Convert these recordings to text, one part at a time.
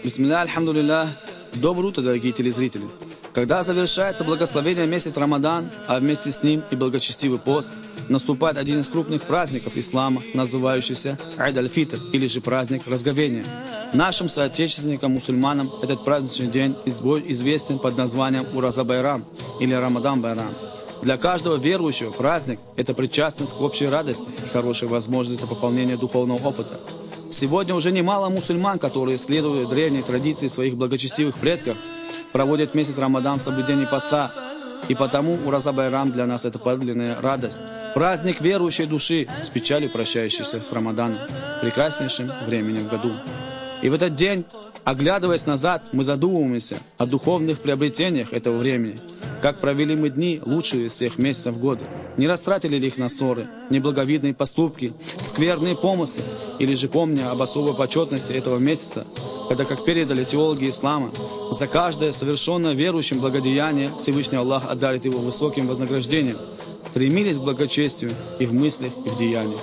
Бисмилля, альхамдулиллах. Доброе утро, дорогие телезрители. Когда завершается благословенный месяц Рамадан, а вместе с ним и благочестивый пост, наступает один из крупных праздников ислама, называющийся Айд аль-Фитр, или же праздник разговения. Нашим соотечественникам, мусульманам, этот праздничный день известен под названием Ураза Байрам или Рамадан Байрам. Для каждого верующего праздник – это причастность к общей радости и хорошей возможности пополнения духовного опыта. Сегодня уже немало мусульман, которые, следуя древней традиции своих благочестивых предков, проводят месяц Рамадан в соблюдении поста. И потому Ураза Байрам для нас – это подлинная радость. Праздник верующей души, с печалью прощающейся с Рамаданом, прекраснейшим временем в году. И в этот день, оглядываясь назад, мы задумываемся о духовных приобретениях этого времени. Как провели мы дни, лучшие из всех месяцев года. Не растратили ли их на ссоры, неблаговидные поступки, скверные помыслы, или же, помня об особой почетности этого месяца, когда, как передали теологи ислама, за каждое совершенное верующим благодеяние Всевышний Аллах одарит его высоким вознаграждением, стремились к благочестию и в мыслях, и в деяниях.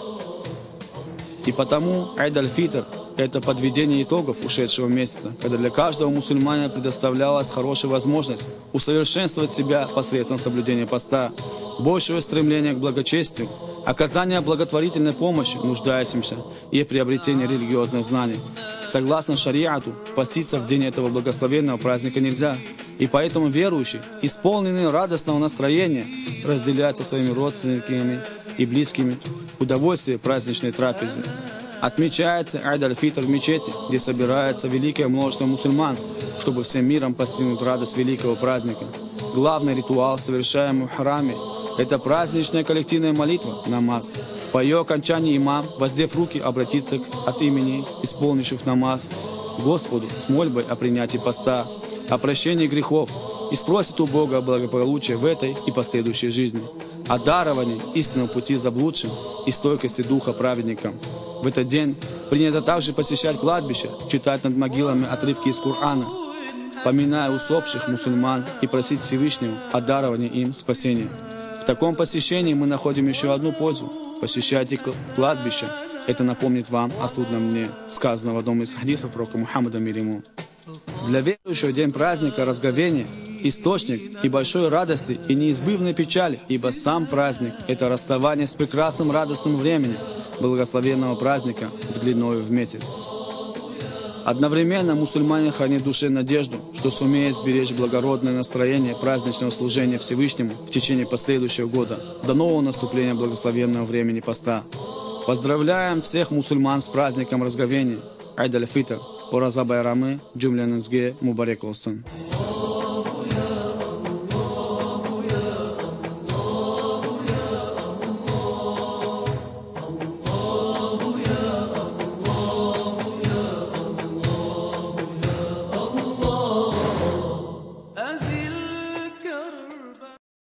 И потому Айд аль-Фитр – это подведение итогов ушедшего месяца, когда для каждого мусульманина предоставлялась хорошая возможность усовершенствовать себя посредством соблюдения поста, большего стремления к благочестию, оказания благотворительной помощи нуждающимся и приобретения религиозных знаний. Согласно шариату, поститься в день этого благословенного праздника нельзя, и поэтому верующие, исполненные радостного настроения, разделяют со своими родственниками и близкими удовольствие праздничной трапезы. Отмечается Айд аль-Фитр в мечети, где собирается великое множество мусульман, чтобы всем миром постигнуть радость великого праздника. Главный ритуал, совершаемый в храме, это праздничная коллективная молитва, намаз. По ее окончании имам, воздев руки, обратится от имени исполнивших намаз к Господу с мольбой о принятии поста, о прощении грехов и спросит у Бога благополучия в этой и последующей жизни, о даровании истинного пути заблудшим и стойкости духа праведникам. В этот день принято также посещать кладбище, читать над могилами отрывки из Корана, поминая усопших мусульман и просить Всевышнего о даровании им спасения. В таком посещении мы находим еще одну пользу. Посещайте кладбище. Это напомнит вам о судном дне, сказано в одном из хадисов пророка Мухаммада мир ему. Для верующего день праздника разговения – источник и большой радости и неизбывной печали, ибо сам праздник – это расставание с прекрасным радостным временем благословенного праздника в длиною в месяц. Одновременно мусульмане хранят в душе надежду, что сумеет сберечь благородное настроение праздничного служения Всевышнему в течение последующего года, до нового наступления благословенного времени поста. Поздравляем всех мусульман с праздником разговения. Айд аль-Фитр, Ураза Байрамы, Джумлянызге Мубарек олсын.